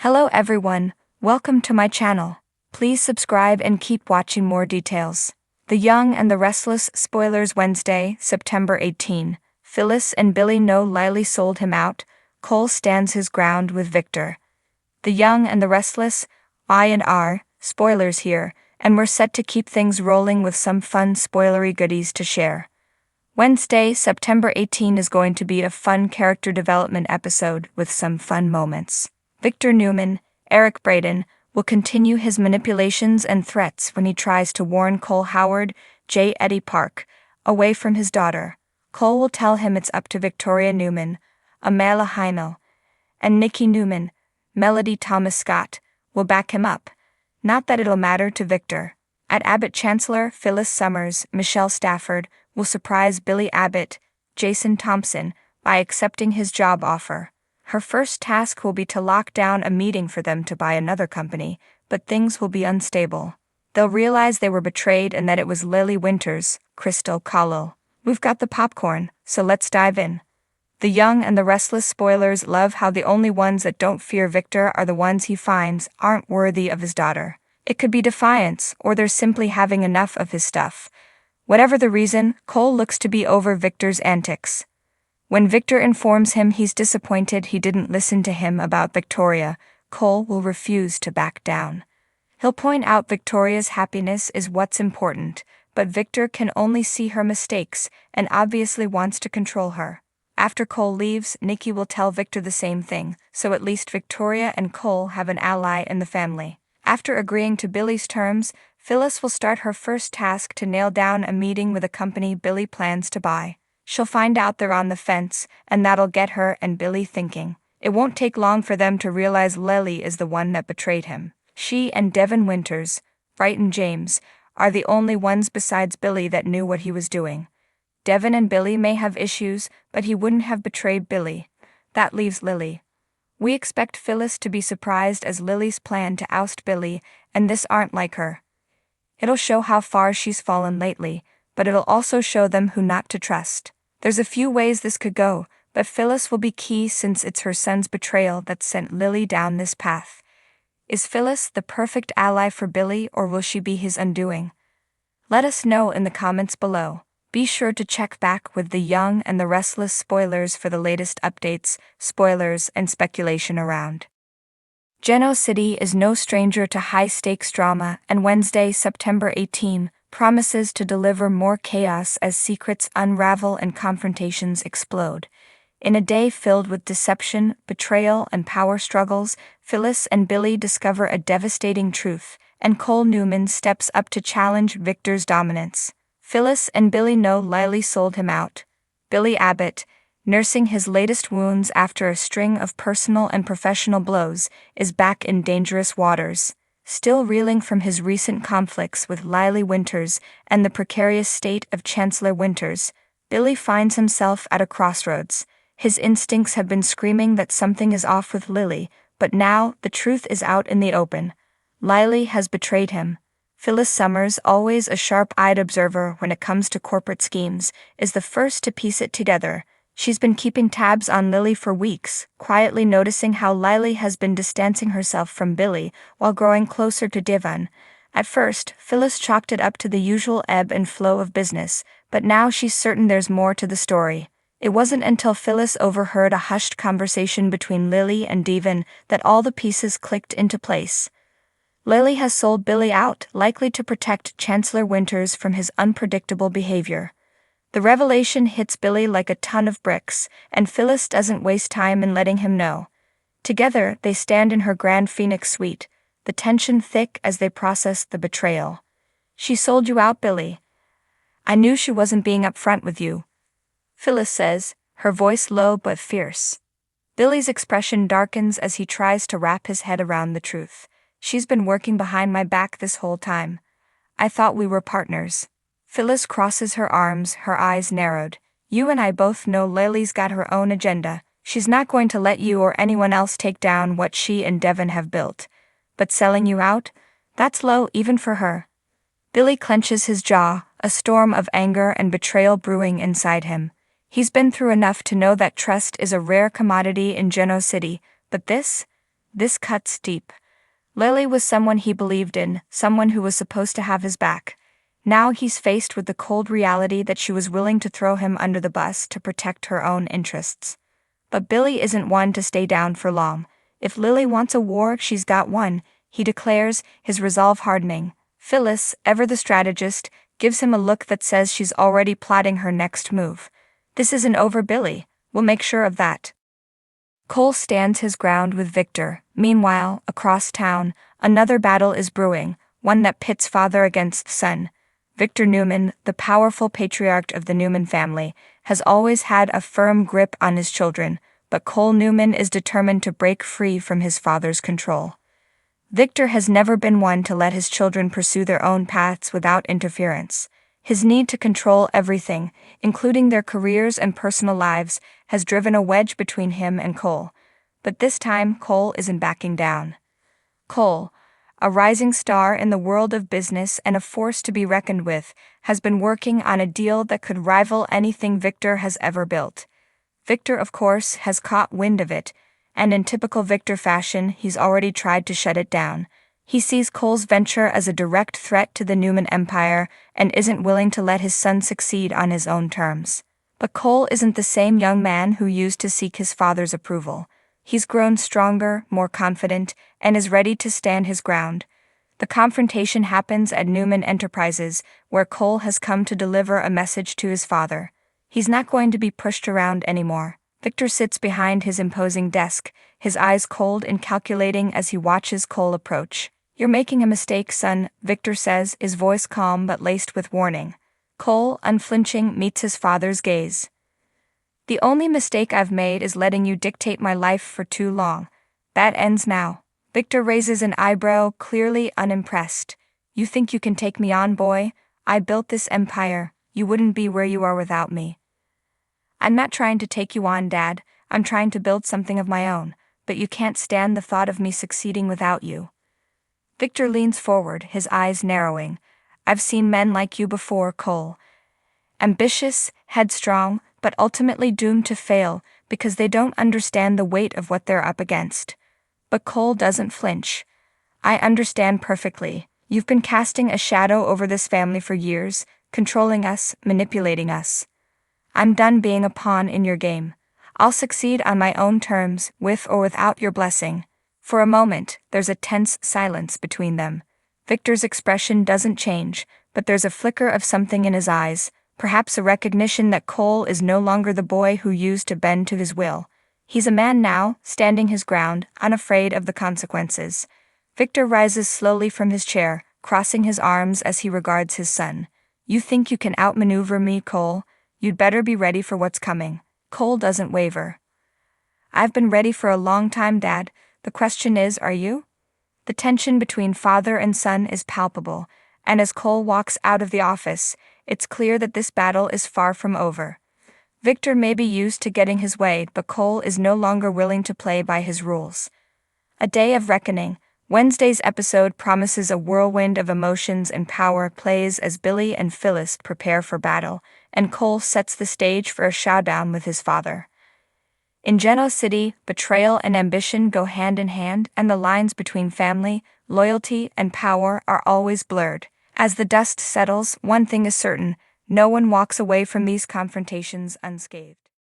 Hello everyone, welcome to my channel. Please subscribe and keep watching more details. The Young and the Restless. Spoilers. Wednesday, September 18. Phyllis and Billy know Lily sold him out. Cole stands his ground with Victor. The Young and the Restless. I&R. Spoilers here, and we're set to keep things rolling with some fun spoilery goodies to share. Wednesday, September 18 is going to be a fun character development episode with some fun moments. Victor Newman, Eric Braden, will continue his manipulations and threats when he tries to warn Cole Howard, J. Eddie Park, away from his daughter. Cole will tell him it's up to Victoria Newman, Amala Heinel, and Nikki Newman, Melody Thomas Scott, will back him up. Not that it'll matter to Victor. At Abbott Chancellor, Phyllis Summers, Michelle Stafford, will surprise Billy Abbott, Jason Thompson, by accepting his job offer. Her first task will be to lock down a meeting for them to buy another company, but things will be unstable. They'll realize they were betrayed and that it was Lily Winters, Crystal Kahlo. We've got the popcorn, so let's dive in. The Young and the Restless. Spoilers. Love how the only ones that don't fear Victor are the ones he finds aren't worthy of his daughter. It could be defiance, or they're simply having enough of his stuff. Whatever the reason, Cole looks to be over Victor's antics. When Victor informs him he's disappointed he didn't listen to him about Victoria, Cole will refuse to back down. He'll point out Victoria's happiness is what's important, but Victor can only see her mistakes and obviously wants to control her. After Cole leaves, Nikki will tell Victor the same thing, so at least Victoria and Cole have an ally in the family. After agreeing to Billy's terms, Phyllis will start her first task to nail down a meeting with a company Billy plans to buy. She'll find out they're on the fence, and that'll get her and Billy thinking. It won't take long for them to realize Lily is the one that betrayed him. She and Devin Winters, Brighton James, are the only ones besides Billy that knew what he was doing. Devin and Billy may have issues, but he wouldn't have betrayed Billy. That leaves Lily. We expect Phyllis to be surprised as Lily's plan to oust Billy, and this aren't like her. It'll show how far she's fallen lately, but it'll also show them who not to trust. There's a few ways this could go, but Phyllis will be key since it's her son's betrayal that sent Lily down this path. Is Phyllis the perfect ally for Billy, or will she be his undoing? Let us know in the comments below. Be sure to check back with The Young and the Restless. Spoilers for the latest updates, spoilers, and speculation around. Geno City is no stranger to high-stakes drama, and Wednesday, September 18, promises to deliver more chaos as secrets unravel and confrontations explode. In a day filled with deception, betrayal, and power struggles, Phyllis and Billy discover a devastating truth, and Cole Newman steps up to challenge Victor's dominance. Phyllis and Billy know Lily sold him out. Billy Abbott, nursing his latest wounds after a string of personal and professional blows, is back in dangerous waters. Still reeling from his recent conflicts with Lily Winters and the precarious state of Chancellor Winters, Billy finds himself at a crossroads. His instincts have been screaming that something is off with Lily, but now the truth is out in the open. Lily has betrayed him. Phyllis Summers, always a sharp-eyed observer when it comes to corporate schemes, is the first to piece it together. She's been keeping tabs on Lily for weeks, quietly noticing how Lily has been distancing herself from Billy while growing closer to Devin. At first, Phyllis chalked it up to the usual ebb and flow of business, but now she's certain there's more to the story. It wasn't until Phyllis overheard a hushed conversation between Lily and Devin that all the pieces clicked into place. Lily has sold Billy out, likely to protect Chancellor Winters from his unpredictable behavior. The revelation hits Billy like a ton of bricks, and Phyllis doesn't waste time in letting him know. Together, they stand in her Grand Phoenix suite, the tension thick as they process the betrayal. "She sold you out, Billy. I knew she wasn't being upfront with you," Phyllis says, her voice low but fierce. Billy's expression darkens as he tries to wrap his head around the truth. "She's been working behind my back this whole time. I thought we were partners." Phyllis crosses her arms, her eyes narrowed. "You and I both know Lily's got her own agenda. She's not going to let you or anyone else take down what she and Devin have built. But selling you out? That's low even for her." Billy clenches his jaw, a storm of anger and betrayal brewing inside him. He's been through enough to know that trust is a rare commodity in Geno City, but this This cuts deep. Lily was someone he believed in, someone who was supposed to have his back. Now he's faced with the cold reality that she was willing to throw him under the bus to protect her own interests. But Billy isn't one to stay down for long. If Lily wants a war, she's got one, he declares, his resolve hardening. Phyllis, ever the strategist, gives him a look that says she's already plotting her next move. This isn't over, Billy. We'll make sure of that. Cole stands his ground with Victor. Meanwhile, across town, another battle is brewing, one that pits father against son. Victor Newman, the powerful patriarch of the Newman family, has always had a firm grip on his children, but Cole Newman is determined to break free from his father's control. Victor has never been one to let his children pursue their own paths without interference. His need to control everything, including their careers and personal lives, has driven a wedge between him and Cole. But this time, Cole isn't backing down. Cole, a rising star in the world of business and a force to be reckoned with, has been working on a deal that could rival anything Victor has ever built. Victor, of course, has caught wind of it, and in typical Victor fashion, he's already tried to shut it down. He sees Cole's venture as a direct threat to the Newman empire and isn't willing to let his son succeed on his own terms. But Cole isn't the same young man who used to seek his father's approval. He's grown stronger, more confident, and is ready to stand his ground. The confrontation happens at Newman Enterprises, where Cole has come to deliver a message to his father. He's not going to be pushed around anymore. Victor sits behind his imposing desk, his eyes cold and calculating as he watches Cole approach. "You're making a mistake, son," Victor says, his voice calm but laced with warning. Cole, unflinching, meets his father's gaze. "The only mistake I've made is letting you dictate my life for too long. That ends now." Victor raises an eyebrow, clearly unimpressed. "You think you can take me on, boy? I built this empire. You wouldn't be where you are without me." "I'm not trying to take you on, Dad. I'm trying to build something of my own, but you can't stand the thought of me succeeding without you." Victor leans forward, his eyes narrowing. "I've seen men like you before, Cole. Ambitious, headstrong, but ultimately doomed to fail because they don't understand the weight of what they're up against." But Cole doesn't flinch. "I understand perfectly. You've been casting a shadow over this family for years, controlling us, manipulating us. I'm done being a pawn in your game. I'll succeed on my own terms, with or without your blessing." For a moment, there's a tense silence between them. Victor's expression doesn't change, but there's a flicker of something in his eyes, perhaps a recognition that Cole is no longer the boy who used to bend to his will. He's a man now, standing his ground, unafraid of the consequences. Victor rises slowly from his chair, crossing his arms as he regards his son. "You think you can outmaneuver me, Cole? You'd better be ready for what's coming." Cole doesn't waver. "I've been ready for a long time, Dad. The question is, are you?" The tension between father and son is palpable, and as Cole walks out of the office, it's clear that this battle is far from over. Victor may be used to getting his way, but Cole is no longer willing to play by his rules. A day of reckoning. Wednesday's episode promises a whirlwind of emotions and power plays as Billy and Phyllis prepare for battle, and Cole sets the stage for a showdown with his father. In Genoa City, betrayal and ambition go hand in hand, and the lines between family, loyalty, and power are always blurred. As the dust settles, one thing is certain: no one walks away from these confrontations unscathed.